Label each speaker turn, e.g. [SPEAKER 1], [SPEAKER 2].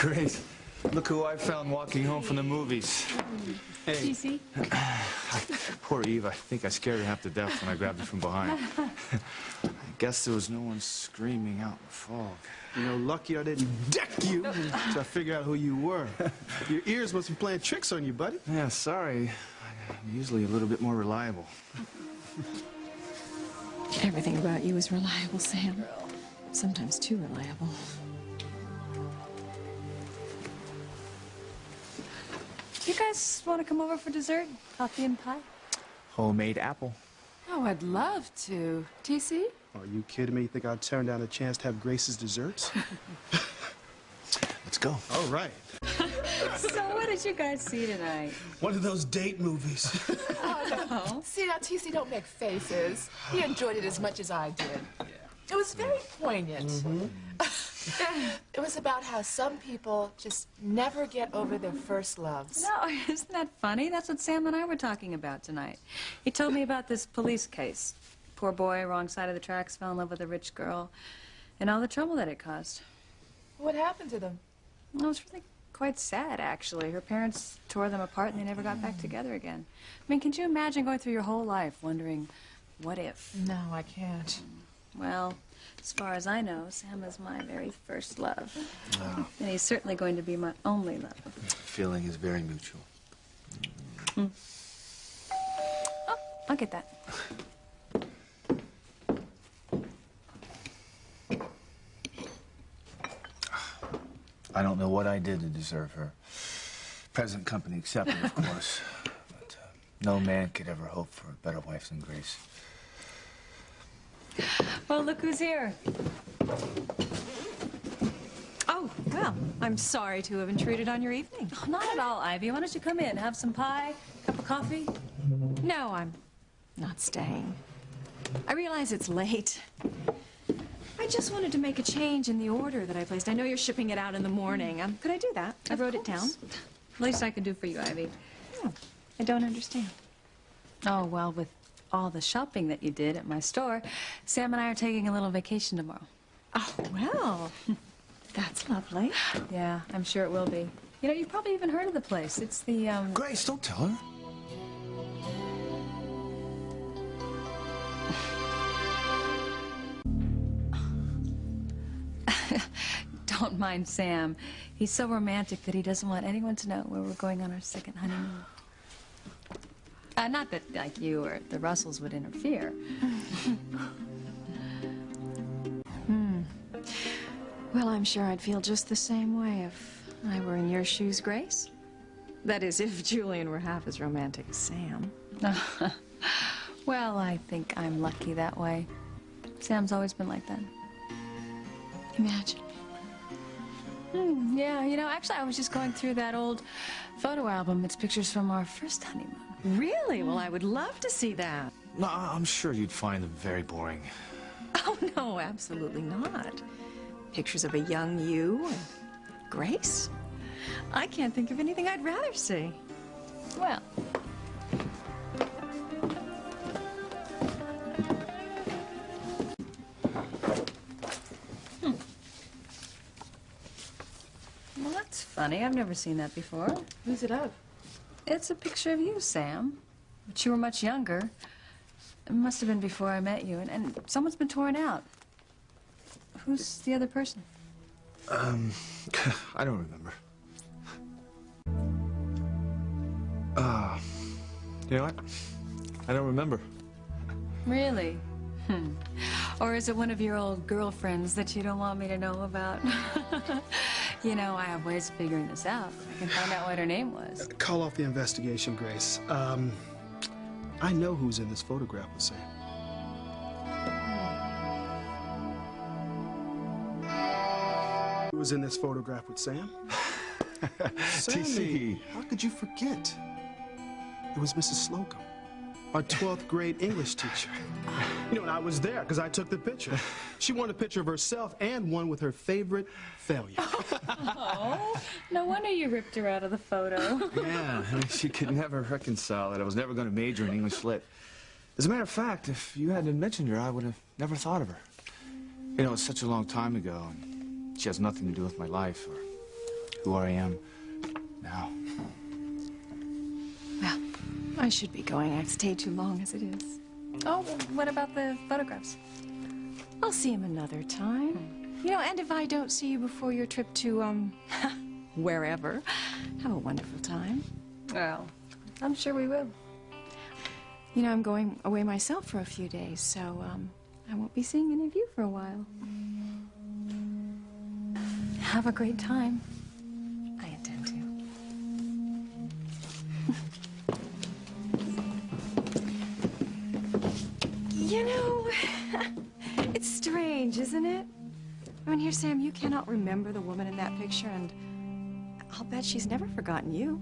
[SPEAKER 1] Grace, look who I found walking home from the movies. Hey.
[SPEAKER 2] TC?
[SPEAKER 1] Poor Eve. I think I scared her half to death when I grabbed her from behind. I guess there was no one screaming out in the fog.
[SPEAKER 3] You know, lucky I didn't deck you to figure out who you were. Your ears must be playing tricks on you, buddy.
[SPEAKER 1] Yeah, sorry. I'm usually a little bit more reliable.
[SPEAKER 2] Everything about you is reliable, Sam. Sometimes too reliable. You guys want to come over for dessert? Coffee and pie?
[SPEAKER 1] Homemade apple.
[SPEAKER 4] Oh, I'd love to. TC?
[SPEAKER 3] Are you kidding me? You think I'd turn down a chance to have Grace's desserts?
[SPEAKER 1] Let's go.
[SPEAKER 3] All right.
[SPEAKER 2] So what did you guys see tonight?
[SPEAKER 3] One of those date movies.
[SPEAKER 4] Oh. See, now, TC, don't make faces. He enjoyed it as much as I did. Yeah. It was very poignant. It was about how some people just never get over their first loves.
[SPEAKER 2] No, isn't that funny? That's what Sam and I were talking about tonight. He told me about this police case. Poor boy, wrong side of the tracks, fell in love with a rich girl, and all the trouble that it caused.
[SPEAKER 4] What happened to them?
[SPEAKER 2] Well, it was really quite sad, actually. Her parents tore them apart, and they never got back together again. I mean, can you imagine going through your whole life wondering, what if?
[SPEAKER 4] No, I can't.
[SPEAKER 2] Well, as far as I know, Sam is my very first love. Oh. And he's certainly going to be my only love.
[SPEAKER 1] Feeling is very mutual.
[SPEAKER 2] Mm. Oh, I'll get that.
[SPEAKER 1] I don't know what I did to deserve her. Present company accepted, of course. But no man could ever hope for a better wife than Grace.
[SPEAKER 2] Well, look who's here.
[SPEAKER 5] Oh, well, I'm sorry to have intruded on your evening.
[SPEAKER 2] Oh, not at all, Ivy. Why don't you come in, have some pie, cup of coffee?
[SPEAKER 5] No, I'm not staying. I realize it's late. I just wanted to make a change in the order that I placed. I know you're shipping it out in the morning. Could I do that? I wrote it down.
[SPEAKER 2] Least I could do for you, Ivy.
[SPEAKER 5] Oh, I don't understand.
[SPEAKER 2] Oh, well, with all the shopping that you did at my store, Sam and I are taking a little vacation tomorrow.
[SPEAKER 5] Oh, well, that's lovely.
[SPEAKER 2] Yeah, I'm sure it will be. You know, you've probably even heard of the place. It's the,
[SPEAKER 1] Grace, don't tell her.
[SPEAKER 2] Don't mind Sam. He's so romantic that he doesn't want anyone to know where we're going on our second honeymoon. Not that, like, you or the Russells would interfere.
[SPEAKER 5] Well, I'm sure I'd feel just the same way if I were in your shoes, Grace. That is, if Julian were half as romantic as Sam.
[SPEAKER 2] Well, I think I'm lucky that way. Sam's always been like that.
[SPEAKER 5] Imagine.
[SPEAKER 2] Yeah, you know, actually, I was just going through that old photo album. It's pictures from our first honeymoon.
[SPEAKER 5] Really? Well, I would love to see that.
[SPEAKER 1] No, I'm sure you'd find them very boring.
[SPEAKER 5] Oh, no, absolutely not. Pictures of a young you and Grace. I can't think of anything I'd rather see.
[SPEAKER 2] Well, well, that's funny. I've never seen that before.
[SPEAKER 4] Who's it of?
[SPEAKER 2] It's a picture of you, Sam. But you were much younger. It must have been before I met you, and someone's been torn out. Who's the other person?
[SPEAKER 1] I don't remember. You know what? I don't remember.
[SPEAKER 2] Really? Or is it one of your old girlfriends that you don't want me to know about? You know, I have ways of figuring this out. I can find out what her name was.
[SPEAKER 3] Call off the investigation, Grace. I know who's in this photograph with Sam. Who was in this photograph with Sam? Sammy,
[SPEAKER 1] TC.
[SPEAKER 3] how could you forget? It was Mrs. Slocum, our 12th grade English teacher. You know, and I was there because I took the picture. She wanted a picture of herself and one with her favorite failure.
[SPEAKER 2] Oh, no wonder you ripped her out of the photo.
[SPEAKER 1] Yeah, I mean, she could never reconcile that I was never going to major in English Lit. As a matter of fact, if you hadn't mentioned her, I would have never thought of her. You know, it's such a long time ago, and she has nothing to do with my life or who I am now.
[SPEAKER 5] Well, I should be going. I've stayed too long as it is.
[SPEAKER 2] Oh, well, what about the photographs?
[SPEAKER 5] I'll see him another time. You know, and if I don't see you before your trip to, wherever, have a wonderful time.
[SPEAKER 2] Well, I'm sure we will.
[SPEAKER 5] You know, I'm going away myself for a few days, so, I won't be seeing any of you for a while.
[SPEAKER 2] Have a great time.
[SPEAKER 5] I intend to. You know, it's strange, isn't it? I mean, here, Sam, you cannot remember the woman in that picture, and I'll bet she's never forgotten you.